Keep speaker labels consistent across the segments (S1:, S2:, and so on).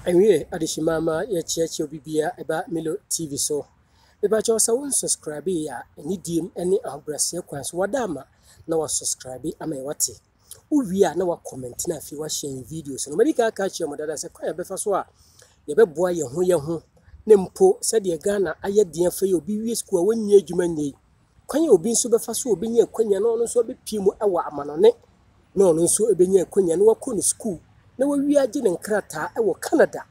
S1: Anyway, adishimama ya chiachi obibia eba Milo TV so. Eba chosa won subscribe ya eni dim eni abrase kwanso wadama na wa subscribe ama wate. Uwia na wa comment na afi wa share videos. No medika aka chia modada se kwa befa so a ye beboa ye ho ne mpo se de Ghana aye den fa ye obi wie school wonnya adwuma nyei. Kwanya obi nso befa so obi nya kwanya no nso bepiem ewa amanone. No nso ebenya kwanya no wakɔ ne school. Na we agi ne nkrata e wo Canada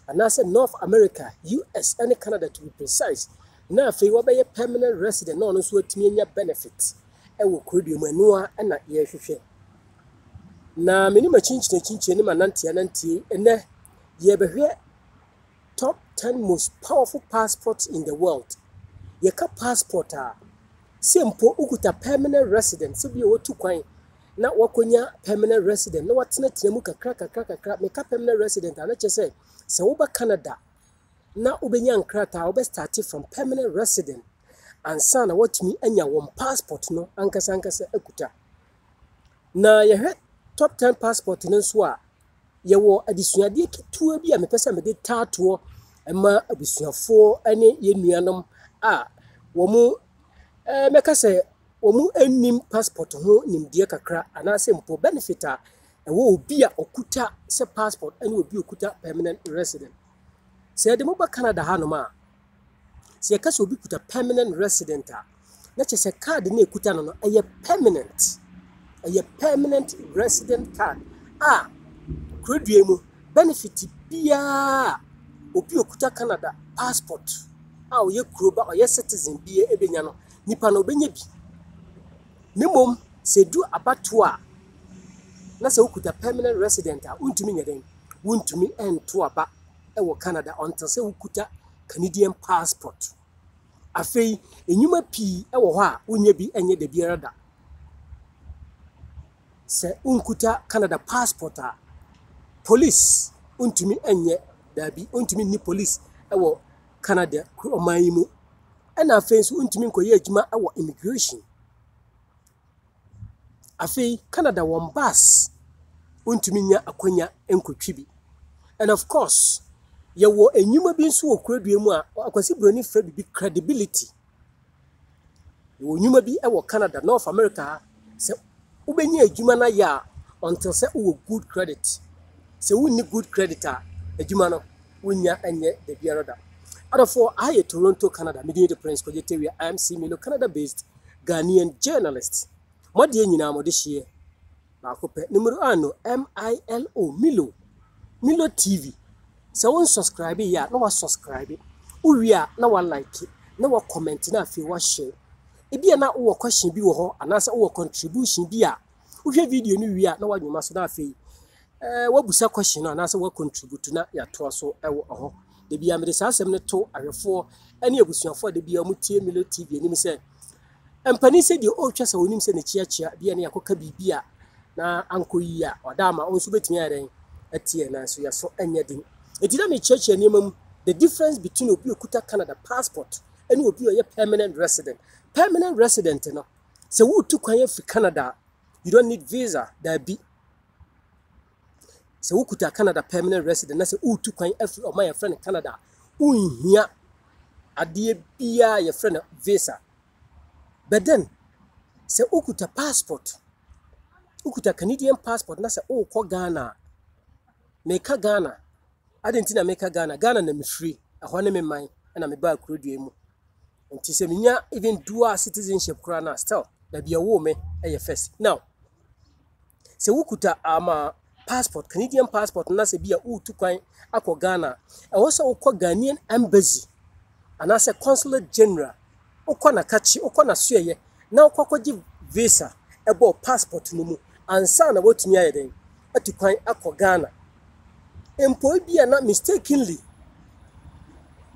S1: and I said North America, US and Canada to be precise. Na afei wo be permanent resident no so atimi anya benefit e wo krodie manua na ye hwehwe. Na meni machinchi ni manantie ene ye behwe top 10 most powerful passports in the world. Ye ka passport a simple ukuta permanent resident so bi wo tu kwan na wakonya permanent resident na watena mu kakra meka permanent resident na chese se wo ba Canada na ubenya nkrata wo be start from permanent resident ansa na watumi anya won passport no ankasa akuta na ye top 10 passport no so a ye wo adisuade ketua bi a mepesa me de tato ema abusuafo ane ye nuanom a wo mu meka se omu enim passport ho nimdie kakra anase mpo benefit a ewo obi a okuta se passport ene obi okuta permanent resident se de mo ba Canada ha no ma se ka se obi kuta permanent resident a na che se card na ekuta no eye permanent resident card a kredue mu benefit bia obi okuta Canada passport a oye kuroba oye citizen bia ebenya no nipa no obenya bi Nimom se du abatua na se ukuta permanent resident a untumi nyeden untumi ento aba e Canada until se ukuta Canadian passport afei enyuma pi e wo ho a unya bi enye de biara da se unkuta Canada passport a police untumi enye dabi untumi ni police e wo Canada omayimu ena afei so untumi nkoye adwuma e wo immigration Afi Canada won bus untumi nya akwanya enkotwi and of course ye wo enyuma bi nso okradue mu a akwasi broni Fred bi credibility ye wo enyuma bi e wo Canada North America se ubenya adwuma na ya until se wo good credit se wonni good credit a adwuma no wonya enye de biara Therefore I Toronto Canada Media the Prince Kojetewia IMC Milo Canada based Ghanaian journalist Modi nyina modi hye ba kope numero ano Milo TV se won subscribe ya na wa subscribe uwia na wa like na wa comment na afi wa share ebia na wo question bi wo ho anasa wo contribution bi a uhwe video ni wia na wa nyuma so na afi wa busa question na anasa wa contribute na ya to so ewo ho de bia me de sasem ne to ahwefo ene abusuafo de bia mutie Milo TV ani mi se Empani se de o twasa wonim se ne chiachia bia ne yakoka bibia na ankoyi a odama onso betimi aren atie na so yaso anya din etida me chiachia ne mam the difference between obi okuta Canada passport and obi oye permanent resident no se wo tu kwan fi Canada you don't need visa that be se wo kuta Canada permanent resident na se wo tu kwan afi o my friend Canada unhia ade bia your friend visa. But then, se ukuta passport, ukuta Canadian passport, na se ko Ghana, meka Ghana, adentina meka Ghana na me free, ahwane me man, na me ba krodue mu. Nti se minya even dual citizenship kra na still, da bia wo me eye first. Now, se ukuta passport, Canadian passport, na se bia utu kwan akọ Ghana, also ko Ghanaian embassy, anase consulate general, ukona kachi ukona suye na ukwakoji visa ebo passport no mu ansa na wotumi ayeden atukwan akọ Ghana empo bia na mistakenly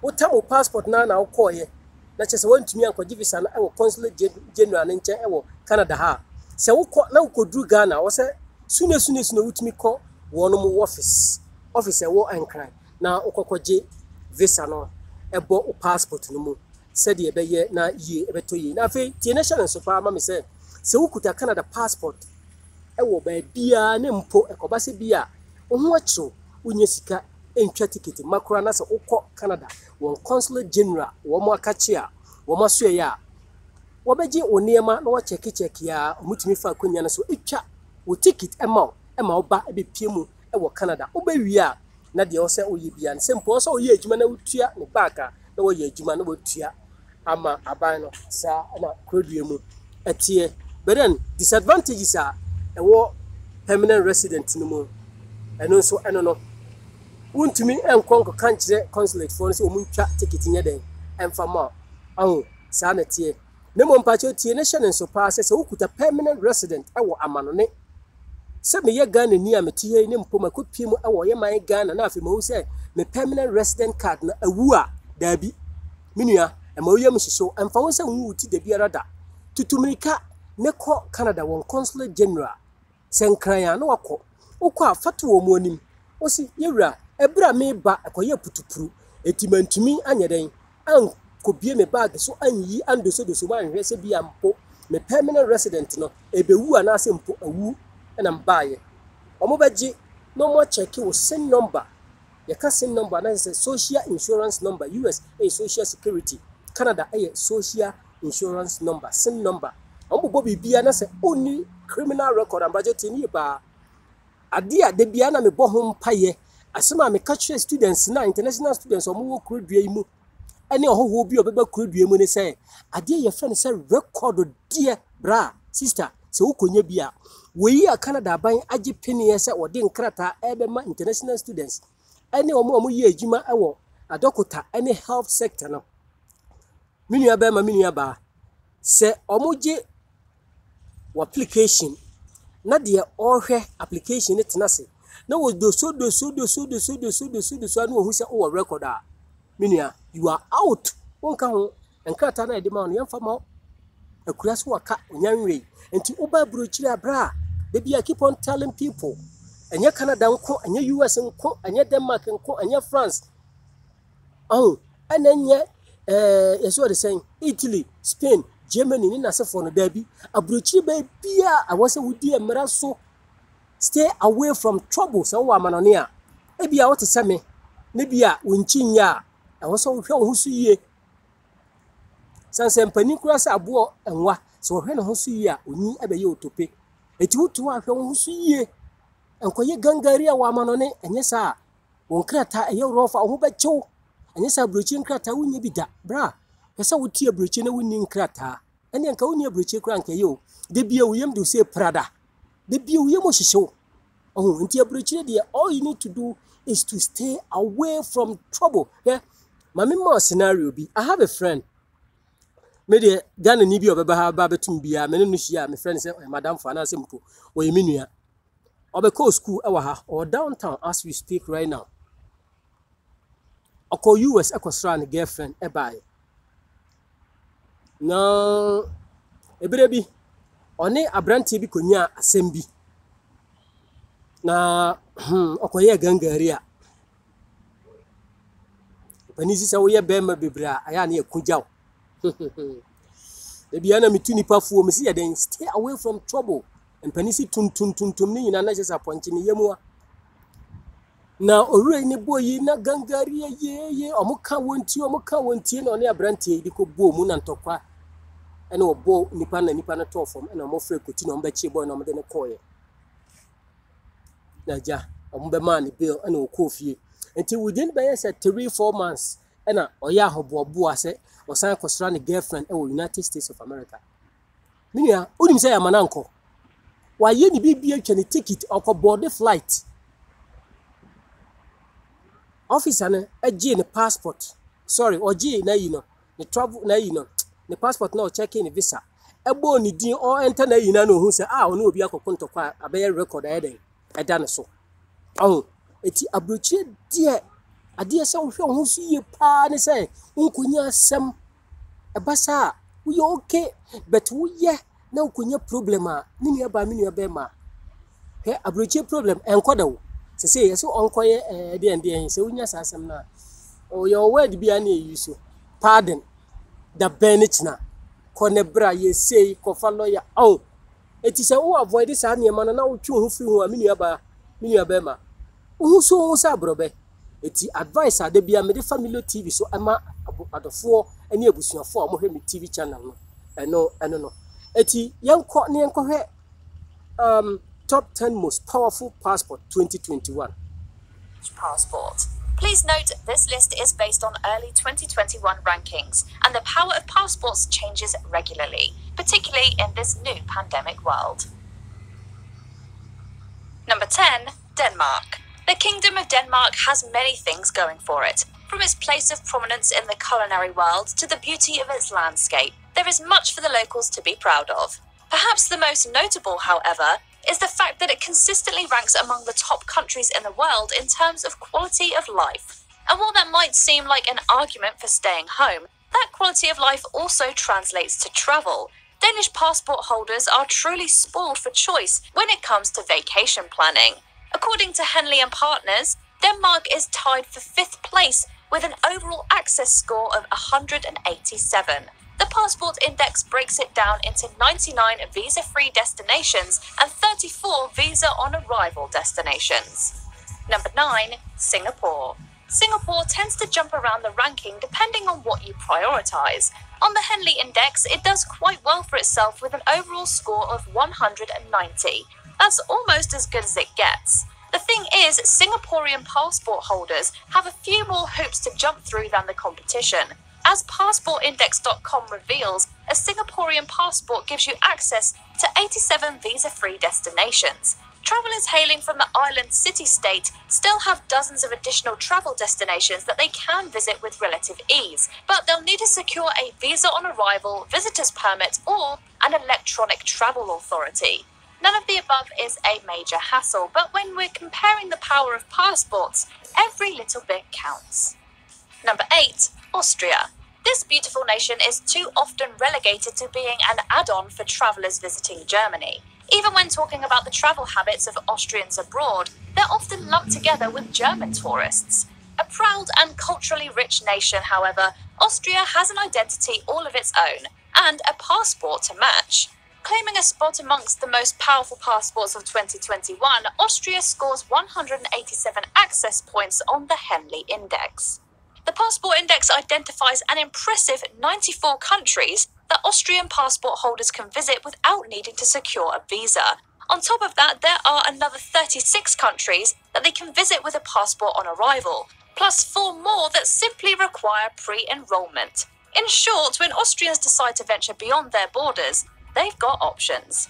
S1: wotamo passport na ukoye na chese wotumi ankoji visa na ewo consulate general na nche ewo Canada ha se ukọ na ukodru Ghana wo se sune wotumi kọ wono mu office ewo ankran na ukwakoji visa no ebo passport no mu said ye beye na ye ebeto ye na fe tie national so pa ma me se ukuta Canada passport ewo ba bia ne mpo ekobase bia ohu acho unye sika entwa ticket makura na se ukọ Canada won consulate general wo mo akache a wo mo so ya wo beji onema na wo check ya omutumi fa akonya na so etwa wo ticket ema oba ebe piemu wo Canada wo be wi a na de wo se oye bia se mpo so oye adwuma na wotua ne baaka na wo ye adwuma na wotua ama aban no sa na krodue mu etie but then disadvantages are ewo permanent resident no mu eno so eno no wuntumi enkonko kankyere consulate for so omuntwa ticket nya den emfa ma aho sa na tie ne mo mpacho tie ne hye so pa se wokuta permanent resident ewo amanone se me ye Ghana ni ametie ne mpo makopie mu ewo ye man Ghana na afi ma wo se me permanent resident card na awu a dabi minua ema wo yam hyeso emfa wo se wu ti da biara da tutumrika ne ko Canada won consulate general senkran na wakọ ukọ afatu wo mu anim osi yewura ebra me ba akoye putupuru etimantumi anyeden an kobie me bag so anyi andoso doso ma nhwe se bia mpo me permanent resident no ebewu ana ase mpo awu na mbaaye omo beji no mo check wo SIN number ye ka SIN number na say social insurance number US social security Canada social insurance number SIN number omo bobi bia na say oni criminal record and budget ni ba adia de bia na me bo ho mpaye asema me catch students na international students omo wo krodua imu ene ohoho bi obeba krodua imu ne say adia ye friend say record dear bra sister se ukonya bia we a Canada ban age penie say ode nkrata ebema international students ene omo ye adwuma ewo adokota ene health sector no minua ba ma minua ba se omo je application na de ohwe application ne tenase na wo doso na wo se o record a minua you are out wonka ho enkrata na edema no yemfa ma akura so waka onyanwe enti oba brochiri abra they be keep on telling people enye Canada nko enye US nko enye Denmark nko enye France oh enye yeso what they saying Italy Spain Germany ni nasefo no dabi abrochi ba bia awose wudi emra so stay away from trouble so wa manone a e bia wote seme ne bia wonchinya awose wo hwe wo so yie sanse mpani kura sa abo enwa so hwe ne ho so yie a oni abeye otope eti wutu a hwe wo so yie enkoye gangari a wa manone enye sa won krata eye rofa ho ba chew enye sa abrochi nkrata wonye bi da bra pesa wuti abrochi na wonni nkrata ene nka wonni abrochi kura nka yo de bia wuyem do say prada de bia wuyem ohihyew oh nti abrochi de all you need to do is to stay away from trouble yeah mama mo scenario bi I have a friend me de Ghana ni bi obeba ha ba betum bia me no hia me friend say madam for na say mpo o yeminua obeko school ewa ha or downtown as we speak right now oko US ekosra ne girlfriend ebai na ebere bi oni abrantie bi konya asem bi na okoye gangari a panisi se wo ye bema bebra aya na ekugyaw ebi ana mituni pafuo mesi ya den stay away from trouble panisi tuntum ni nyina na jesa ponche ni yemua na owure ni boyi na gangari ye omuka wontie na oni abrantie di ko bo mu na ntokwa ene obo nipa na to form ene mo frɛ koti na ombachi boy na omde ne koye na ja ombe man bill ene okofie enti within by 3-4 months ena oya hobobo ase osan kosra ne girlfriend e wo United States of America minia onim say amananko wa ye ni bibia twa ne ticket okọ board flight officer na agi ne passport sorry ogi na yi no ne travel na yi no ne passport na o check in visa ebo ni din o enter na yi na no hu say onu obi akokontokwa abaye record eden eda ne so oh eti abrochi die ade se wo hwe ho so ye pa ne say unkunya sem ebasa we okay but we ye na unkunya problem a mini aba ma he abrochi problem enkoda wo se say yeso onkoye de se unya sasem na o your word bia na eyiso pardon the benchna konebra ye say ko fa lawyer oh eti se wo avoid this ane ma na wo twu ho free ho a mini aba ma wo so sa brobe Eti advice a de bia me de family TV so ama adofo ene abusuafo a mo hwe me TV channel no no. Eti yenko ne yenko hwe top 10 most powerful passport 2021.
S2: Passport. Please note this list is based on early 2021 rankings, and the power of passports changes regularly, particularly in this new pandemic world. Number 10, Denmark. The Kingdom of Denmark has many things going for it. From its place of prominence in the culinary world to the beauty of its landscape, there is much for the locals to be proud of. Perhaps the most notable, however, is the fact that it consistently ranks among the top countries in the world in terms of quality of life. And while that might seem like an argument for staying home, that quality of life also translates to travel. Danish passport holders are truly spoiled for choice when it comes to vacation planning. According to Henley & Partners, Denmark is tied for 5th place with an overall access score of 187. The Passport Index breaks it down into 99 visa-free destinations and 34 visa-on-arrival destinations. Number 9, Singapore. Singapore tends to jump around the ranking depending on what you prioritize. On the Henley Index, it does quite well for itself with an overall score of 190. That's almost as good as it gets. The thing is, Singaporean passport holders have a few more hoops to jump through than the competition. As PassportIndex.com reveals, a Singaporean passport gives you access to 87 visa-free destinations. Travellers hailing from the island city-state still have dozens of additional travel destinations that they can visit with relative ease, but they'll need to secure a visa on arrival, visitor's permit, or an electronic travel authority. None of the above is a major hassle, but when we're comparing the power of passports, every little bit counts. Number 8, Austria. This beautiful nation is too often relegated to being an add-on for travellers visiting Germany. Even when talking about the travel habits of Austrians abroad, they're often lumped together with German tourists. A proud and culturally rich nation, however, Austria has an identity all of its own, and a passport to match. Claiming a spot amongst the most powerful passports of 2021, Austria scores 187 access points on the Henley Index. The Passport Index identifies an impressive 94 countries that Austrian passport holders can visit without needing to secure a visa. On top of that, there are another 36 countries that they can visit with a passport on arrival, plus 4 more that simply require pre-enrollment. In short, when Austrians decide to venture beyond their borders, they've got options.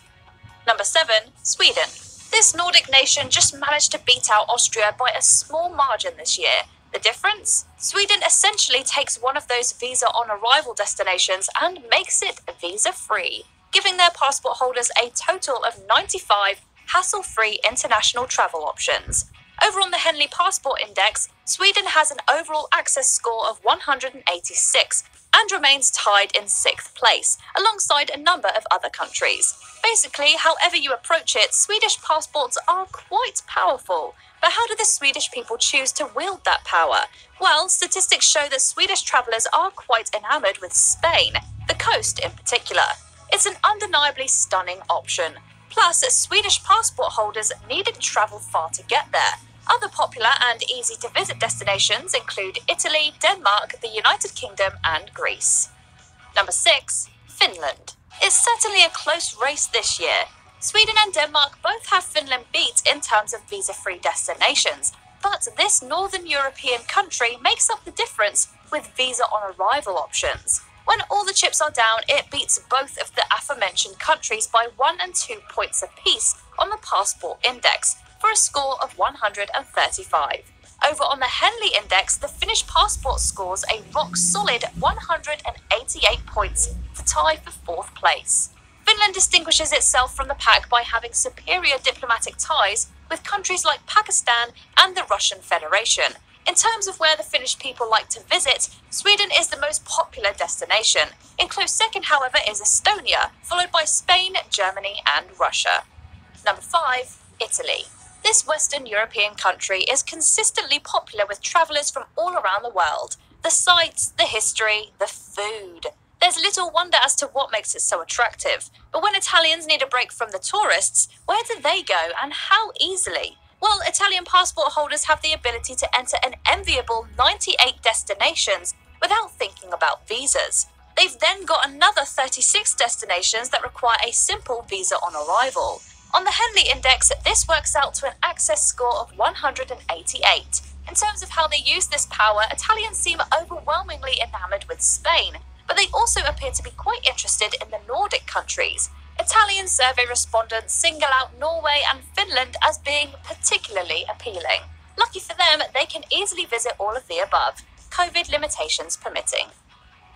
S2: Number 7, Sweden. This Nordic nation just managed to beat out Austria by a small margin this year. The difference? Sweden essentially takes one of those visa-on-arrival destinations and makes it visa-free, giving their passport holders a total of 95 hassle-free international travel options. Over on the Henley Passport Index, Sweden has an overall access score of 186 and remains tied in 6th place, alongside a number of other countries. Basically, however you approach it, Swedish passports are quite powerful. But how do the Swedish people choose to wield that power? Well, statistics show that Swedish travellers are quite enamoured with Spain, the coast in particular. It's an undeniably stunning option. Plus, Swedish passport holders needn't travel far to get there. Other popular and easy-to-visit destinations include Italy, Denmark, the United Kingdom, and Greece. Number 6, Finland. It's certainly a close race this year. Sweden and Denmark both have Finland beat in terms of visa-free destinations, but this northern European country makes up the difference with visa-on-arrival options. When all the chips are down, it beats both of the aforementioned countries by 1 and 2 points apiece on the Passport Index, for a score of 135. Over on the Henley Index, the Finnish passport scores a rock-solid 188 points to tie for 4th place. Finland distinguishes itself from the pack by having superior diplomatic ties with countries like Pakistan and the Russian Federation. In terms of where the Finnish people like to visit, Sweden is the most popular destination. In close second, however, is Estonia, followed by Spain, Germany, and Russia. Number 5, Italy. This Western European country is consistently popular with travellers from all around the world. The sights, the history, the food. There's little wonder as to what makes it so attractive. But when Italians need a break from the tourists, where do they go and how easily? Well, Italian passport holders have the ability to enter an enviable 98 destinations without thinking about visas. They've then got another 36 destinations that require a simple visa on arrival. On the Henley Index, this works out to an access score of 188. In terms of how they use this power, Italians seem overwhelmingly enamored with Spain, but they also appear to be quite interested in the Nordic countries. Italian survey respondents single out Norway and Finland as being particularly appealing. Lucky for them, they can easily visit all of the above, COVID limitations permitting.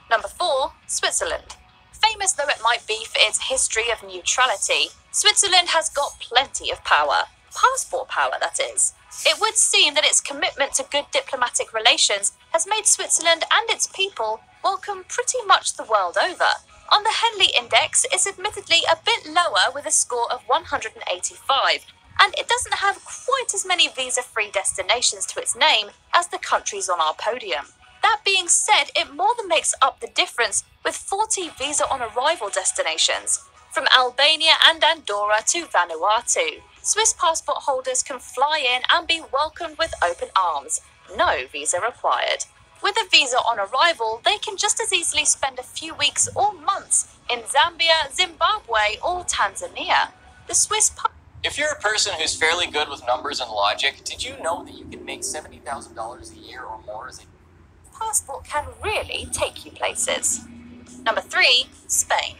S2: Number 4, Switzerland. Famous though it might be for its history of neutrality, Switzerland has got plenty of power. Passport power, that is. It would seem that its commitment to good diplomatic relations has made Switzerland and its people welcome pretty much the world over. On the Henley Index, it's admittedly a bit lower with a score of 185, and it doesn't have quite as many visa-free destinations to its name as the countries on our podium. That being said, it more than makes up the difference with 40 visa-on-arrival destinations. From Albania and Andorra to Vanuatu, Swiss passport holders can fly in and be welcomed with open arms. No visa required. With a visa on arrival, they can just as easily spend a few weeks or months in Zambia, Zimbabwe, or Tanzania. The Swiss
S3: If you're a person who's fairly good with numbers and logic, did you know that you can make $70,000 a year or more as a
S2: passport can really take you places? Number 3, Spain.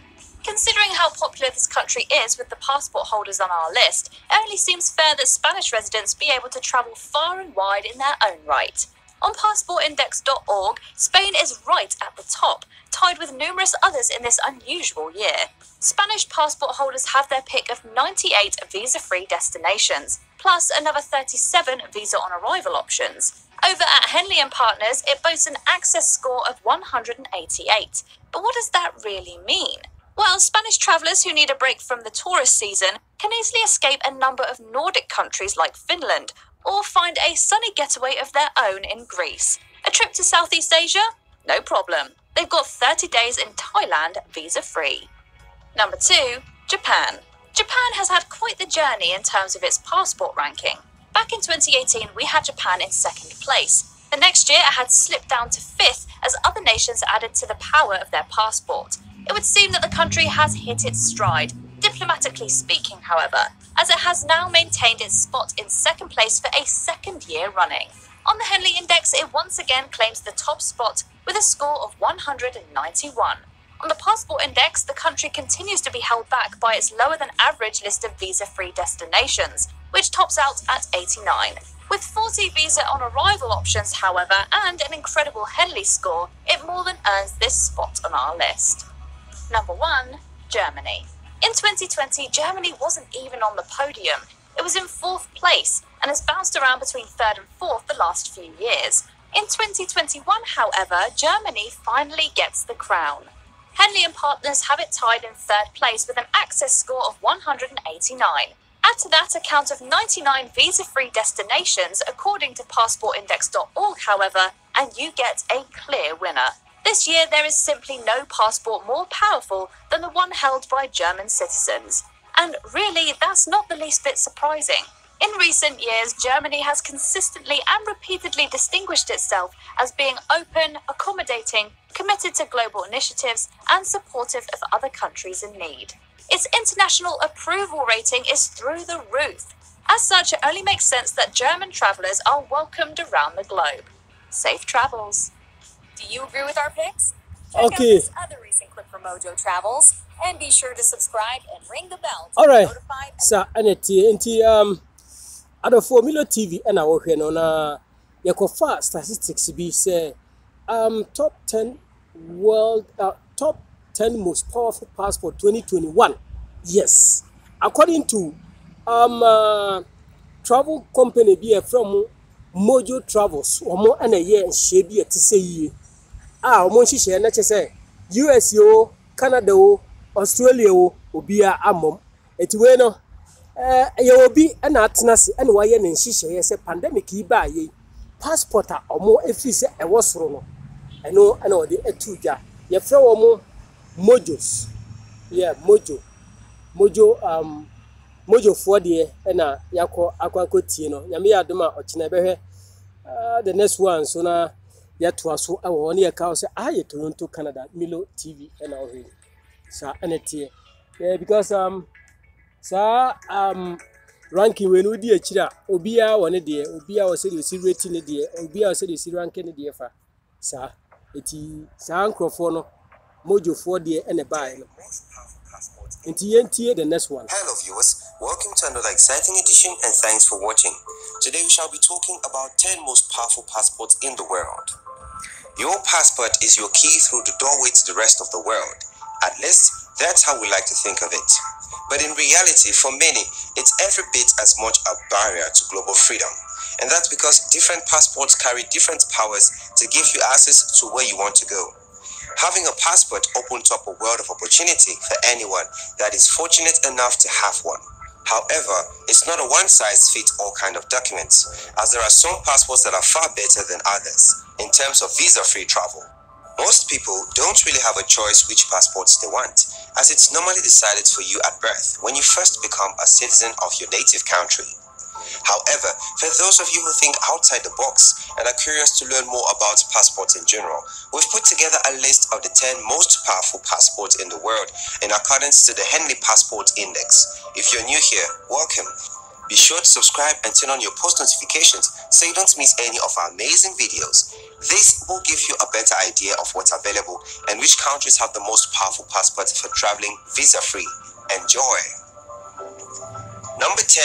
S2: Considering how popular this country is with the passport holders on our list, it only seems fair that Spanish residents be able to travel far and wide in their own right. On passportindex.org, Spain is right at the top, tied with numerous others in this unusual year. Spanish passport holders have their pick of 98 visa-free destinations, plus another 37 visa-on-arrival options. Over at Henley & Partners, it boasts an access score of 188. But what does that really mean? Well, Spanish travellers who need a break from the tourist season can easily escape a number of Nordic countries like Finland, or find a sunny getaway of their own in Greece. A trip to Southeast Asia? No problem. They've got 30 days in Thailand visa-free. Number 2, Japan. Japan has had quite the journey in terms of its passport ranking. Back in 2018, we had Japan in 2nd place. The next year, it had slipped down to 5th as other nations added to the power of their passport. It would seem that the country has hit its stride, diplomatically speaking, however, as it has now maintained its spot in 2nd place for a 2nd year running. On the Henley Index, it once again claims the top spot with a score of 191. On the Passport Index, the country continues to be held back by its lower-than-average list of visa-free destinations, which tops out at 89. With 40 visa-on-arrival options, however, and an incredible Henley score, it more than earns this spot on our list. Number 1, Germany. In 2020, Germany wasn't even on the podium. It was in 4th place and has bounced around between 3rd and 4th the last few years. In 2021, however, Germany finally gets the crown. Henley & Partners have it tied in 3rd place with an access score of 189. Add to that a count of 99 visa-free destinations according to passportindex.org, however, and you get a clear winner. This year, there is simply no passport more powerful than the one held by German citizens. And really, that's not the least bit surprising. In recent years, Germany has consistently and repeatedly distinguished itself as being open, accommodating, committed to global initiatives, and supportive of other countries in need. Its international approval rating is through the roof. As such, it only makes sense that German travellers are welcomed around the globe. Safe travels.
S4: Do you agree with our picks?
S1: Okay.
S4: Check out this other recent clip from Mojo Travels, and be sure to subscribe and ring the bell to
S1: Alright.
S4: be notified.
S1: Sa NT Adolfo Milo TV and our na Yakofa statistics be say top 10 world top 10 most powerful passport 2021. Yes. According to travel company be from Mojo Travels or more and a year and shebi to say omo nhihye na chese US yo, Canada o, Australia o, obia amom. Etiwe no ye obi na atenase na waye ne nhihye se pandemic yi ba ye passport a omo efi se ewo soro no eno na ode etudwa ye fra omo Mojos. Yeah, Mojo mojofoɔ deɛ ɛna yakɔ akɔtie no nyame yɛ adom a ɔkyena bɛhwɛ the next one so na yɛtoa so ɛwɔ hɔ ne yɛka wo sɛ yɛ Toronto Canada Milo TV ɛna ɔhwɛ saa ɛna tie because ranking we no di akyiri a obiara wɔ ne deɛ obiara wɔ sɛ de osi rating ne deɛ obiara wɔ sɛ de osi ranking ne deɛ fa saa eti saa nkrɔfoɔ no mojofoɔ deɛ ɛna bae no enti yɛntie the next one.
S5: Hello viewers, welcome to another exciting edition and thanks for watching. Today we shall be talking about 10 most powerful passports in the world. Your passport is your key through the doorway to the rest of the world. At least that's how we like to think of it. But in reality, for many, it's every bit as much a barrier to global freedom. And that's because different passports carry different powers to give you access to where you want to go. Having a passport opens up a world of opportunity for anyone that is fortunate enough to have one. However, it's not a one-size-fits-all kind of document, as there are some passports that are far better than others in terms of visa-free travel. Most people don't really have a choice which passports they want, as it's normally decided for you at birth when you first become a citizen of your native country. However, for those of you who think outside the box and are curious to learn more about passports in general, we've put together a list of the 10 most powerful passports in the world in accordance to the Henley Passport Index. If you're new here, welcome. Be sure to subscribe and turn on your post notifications so you don't miss any of our amazing videos. This will give you a better idea of what's available and which countries have the most powerful passports for traveling visa-free. Enjoy! Number 10.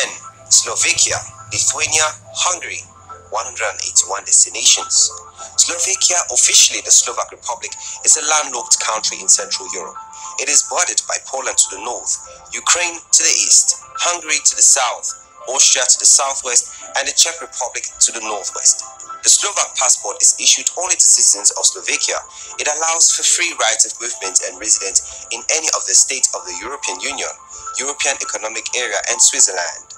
S5: Slovakia, Lithuania, Hungary, 181 destinations. Slovakia, officially the Slovak Republic, is a landlocked country in Central Europe. It is bordered by Poland to the north, Ukraine to the east, Hungary to the south, Austria to the southwest, and the Czech Republic to the northwest. The Slovak passport is issued only to citizens of Slovakia. It allows for free rights of movement and residence in any of the states of the European Union, European Economic Area, and Switzerland.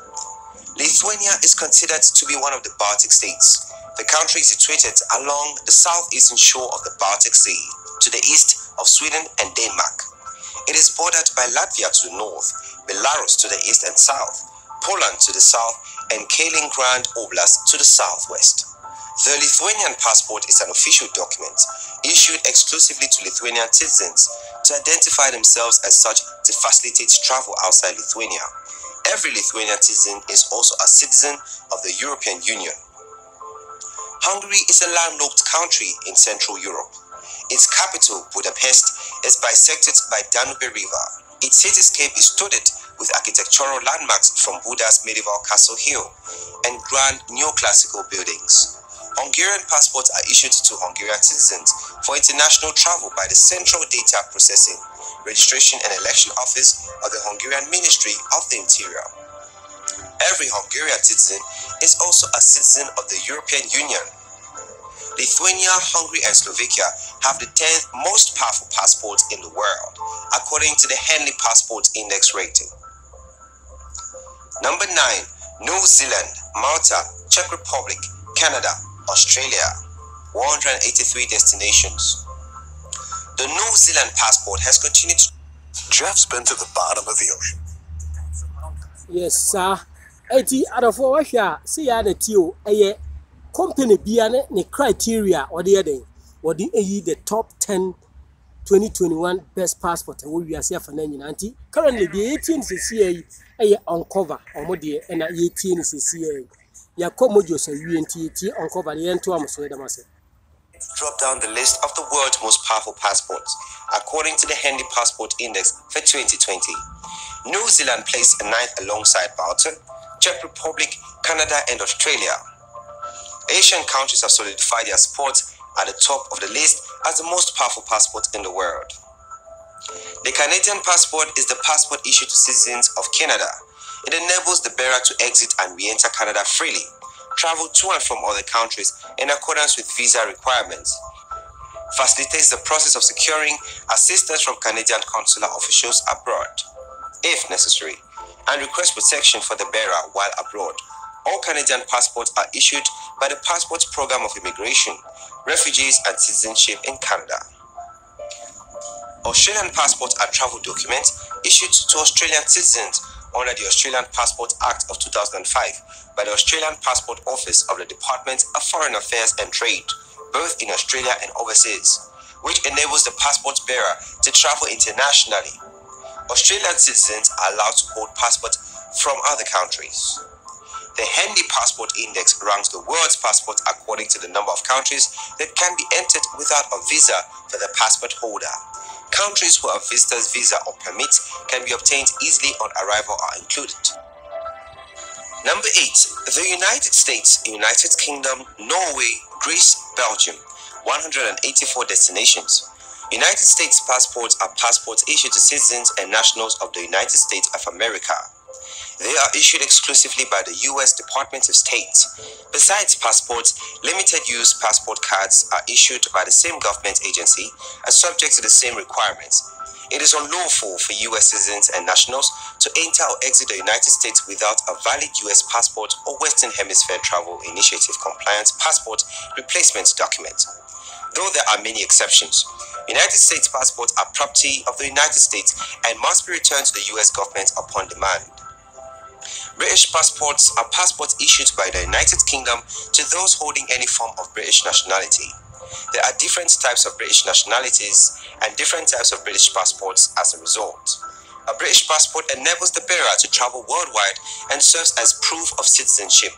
S5: Lithuania is considered to be one of the Baltic states. The country is situated along the southeastern shore of the Baltic Sea, to the east of Sweden and Denmark. It is bordered by Latvia to the north, Belarus to the east and south, Poland to the south, and Kaliningrad Oblast to the southwest. The Lithuanian passport is an official document issued exclusively to Lithuanian citizens to identify themselves as such to facilitate travel outside Lithuania. Every Lithuanian citizen is also a citizen of the European Union. Hungary is a landlocked country in Central Europe. Its capital, Budapest, is bisected by Danube River. Its cityscape is studded with architectural landmarks from Buda's medieval Castle Hill and grand neoclassical buildings. Hungarian passports are issued to Hungarian citizens for international travel by the Central Data Processing, Registration and Election Office of the Hungarian Ministry of the Interior. Every Hungarian citizen is also a citizen of the European Union. Lithuania, Hungary, and Slovakia have the 10th most powerful passports in the world, according to the Henley Passport Index rating. Number 9. New Zealand, Malta, Czech Republic, Canada, Australia, 183 destinations. The New Zealand passport has continued to... Jeff's been to the bottom of the ocean.
S1: Yes, sir. Eti adofo wahwa see ya na tio eye company bia ne criteria or the other or the the top 10 2021 best passport we are here for nanti currently the 18 cca eye uncover omode e na 18 cca ya komojo so UNT uncover the ento am so edamase.
S5: Drop down the list of the world's most powerful passports, according to the Henley Passport Index for 2020. New Zealand placed a 9th alongside Malta, Czech Republic, Canada, and Australia. Asian countries have solidified their spot at the top of the list as the most powerful passport in the world. The Canadian passport is the passport issued to citizens of Canada. It enables the bearer to exit and re-enter Canada freely, travel to and from other countries in accordance with visa requirements, facilitates the process of securing assistance from Canadian consular officials abroad, if necessary, and requests protection for the bearer while abroad. All Canadian passports are issued by the Passport Program of Immigration, Refugees and Citizenship in Canada. Australian passports are travel documents issued to Australian citizens under the Australian Passport Act of 2005 by the Australian Passport Office of the Department of Foreign Affairs and Trade, both in Australia and overseas, which enables the passport bearer to travel internationally. Australian citizens are allowed to hold passports from other countries. The Handy Passport Index ranks the world's passports according to the number of countries that can be entered without a visa for the passport holder. Countries where a visitor's visa or permit can be obtained easily on arrival are included. Number 8. The United States, United Kingdom, Norway, Greece, Belgium. 184 destinations. United States passports are passports issued to citizens and nationals of the United States of America. They are issued exclusively by the U.S. Department of State. Besides passports, limited-use passport cards are issued by the same government agency and subject to the same requirements. It is unlawful for U.S. citizens and nationals to enter or exit the United States without a valid U.S. passport or Western Hemisphere Travel Initiative compliant passport replacement document. Though there are many exceptions, United States passports are property of the United States and must be returned to the U.S. government upon demand. British passports are passports issued by the United Kingdom to those holding any form of British nationality. There are different types of British nationalities and different types of British passports as a result. A British passport enables the bearer to travel worldwide and serves as proof of citizenship.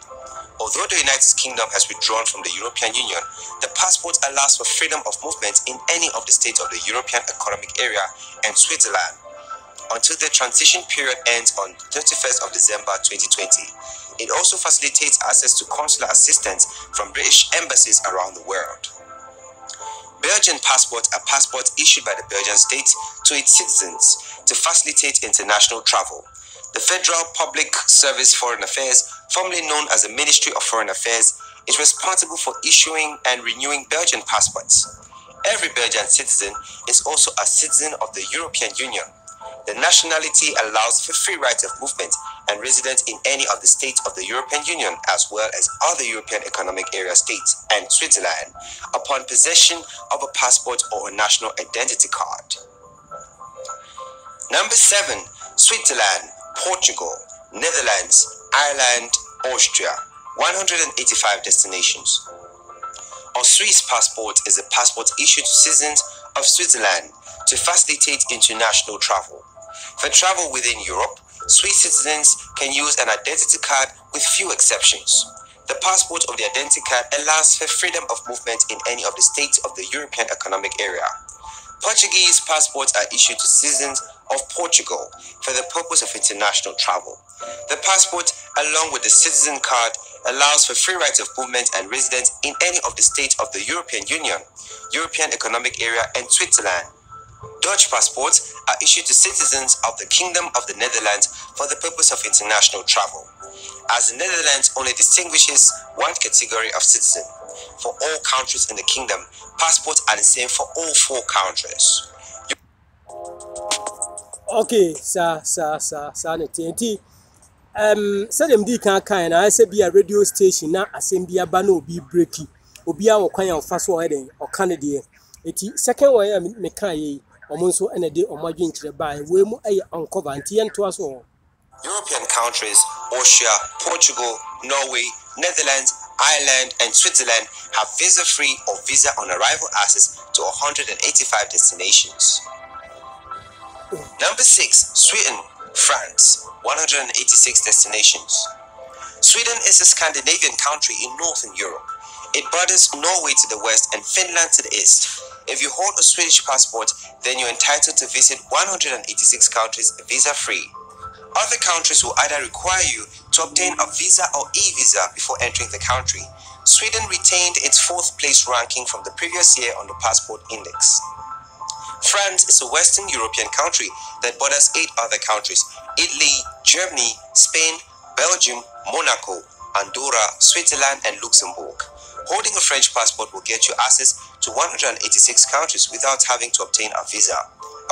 S5: Although the United Kingdom has withdrawn from the European Union, the passport allows for freedom of movement in any of the states of the European Economic Area and Switzerland, until the transition period ends on 31st of December 2020. It also facilitates access to consular assistance from British embassies around the world. Belgian passports are passports issued by the Belgian state to its citizens to facilitate international travel. The Federal Public Service Foreign Affairs, formerly known as the Ministry of Foreign Affairs, is responsible for issuing and renewing Belgian passports. Every Belgian citizen is also a citizen of the European Union. The nationality allows for free right of movement and residence in any of the states of the European Union as well as other European Economic Area states and Switzerland upon possession of a passport or a national identity card. Number 7. Switzerland, Portugal, Netherlands, Ireland, Austria. 185 destinations. A Swiss passport is a passport issued to citizens of Switzerland to facilitate international travel. For travel within Europe, Swiss citizens can use an identity card with few exceptions. The passport of the identity card allows for freedom of movement in any of the states of the European Economic Area. Portuguese passports are issued to citizens of Portugal for the purpose of international travel. The passport, along with the citizen card, allows for free right of movement and residence in any of the states of the European Union, European Economic Area, and Switzerland. Dutch passports are issued to citizens of the Kingdom of the Netherlands for the purpose of international travel, as the Netherlands only distinguishes one category of citizen. For all countries in the kingdom, passports are the same for all 4 countries.
S1: Okay, sa ne TNT. Said MD kan na say be a radio station na asem bia ba na obi breaki. Obi a wo kwan ya fa so heden o Canada. Eti second one ya me kan yi omo nso ene de omadwe nkire ba we mu aye uncover anti ento aso.
S5: European countries, Austria, Portugal, Norway, Netherlands, Ireland, and Switzerland have visa-free or visa-on-arrival access to 185 destinations. Number 6. Sweden, France, 186 destinations. Sweden is a Scandinavian country in Northern Europe. It borders Norway to the west and Finland to the east. If you hold a Swedish passport, then you're entitled to visit 186 countries visa-free. Other countries will either require you to obtain a visa or e-visa before entering the country. Sweden retained its 4th place ranking from the previous year on the Passport Index. France is a Western European country that borders 8 other countries: Italy, Germany, Spain, Belgium, Monaco, Andorra, Switzerland, and Luxembourg. Holding a French passport will get you access to 186 countries without having to obtain a visa.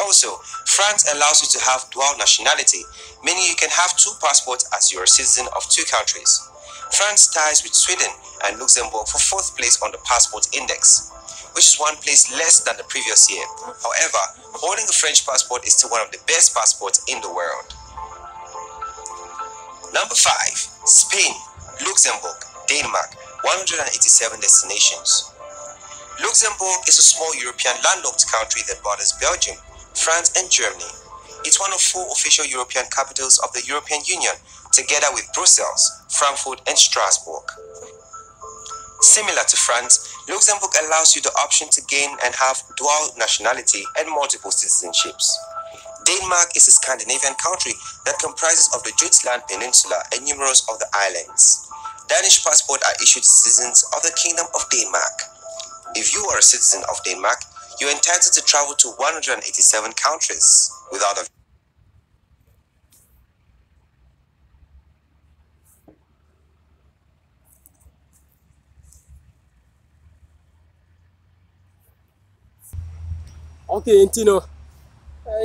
S5: Also, France allows you to have dual nationality, meaning you can have 2 passports as you are a citizen of 2 countries. France ties with Sweden and Luxembourg for 4th place on the Passport Index, which is 1 place less than the previous year. However, holding a French passport is still one of the best passports in the world. Number 5. Spain, Luxembourg, Denmark, 187 destinations. Luxembourg is a small European landlocked country that borders Belgium, France, and Germany. It's one of 4 official European capitals of the European Union, together with Brussels, Frankfurt, and Strasbourg. Similar to France, Luxembourg allows you the option to gain and have dual nationality and multiple citizenships. Denmark is a Scandinavian country that comprises of the Jutland Peninsula and numerous other islands. Danish passports are issued to citizens of the Kingdom of Denmark. If you are a citizen of Denmark, you're entitled to travel to 187 countries without a
S1: Okay, Ntino.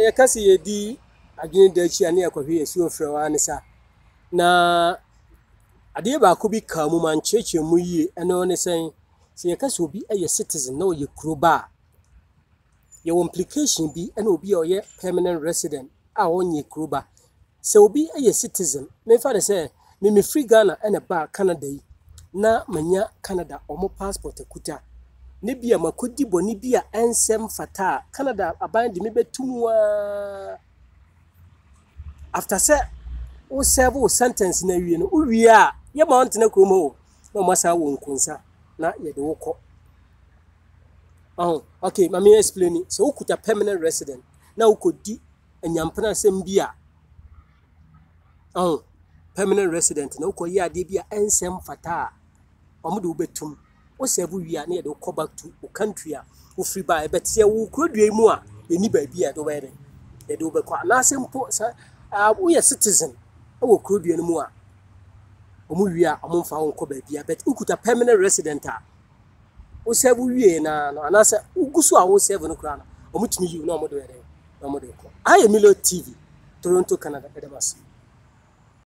S1: Yakasi yedi agin dachi ani akwahi esu frewa anisa. Na ade ba ko bi ka mu man cheche mu yi eno ne sen se yakasi obi aye citizen na oye kroba. Ye implication bi ena obi oye permanent resident a onye kroba. Se obi aye citizen, me fa de say me free Ghana ena ba Canada yi na manya Canada omo passport ekuta. Ne bia makodi boni bia ensem fata Canada aban de me betumwa after say o serve sentence na wie no uwie a ye mount na kromo no masa wo nkunsa na ye de woko okay mami explain so ukuta permanent resident na ukodi enyampena sem bia permanent resident na ukoyi ade bia ensem fata omo de obetum o serve wi na ye de go back to country a o free by but say wo krodua mu a eni ba bia do were ye de obekwa na simple we are citizen wo krodua no mu a omo wi a omo mfa won ko ba bia but ukuta permanent resident a o serve wi na na say ugusu a wo serve no kra na omo timi yi na omo do were na omo de ko Milo TV Toronto Canada edemas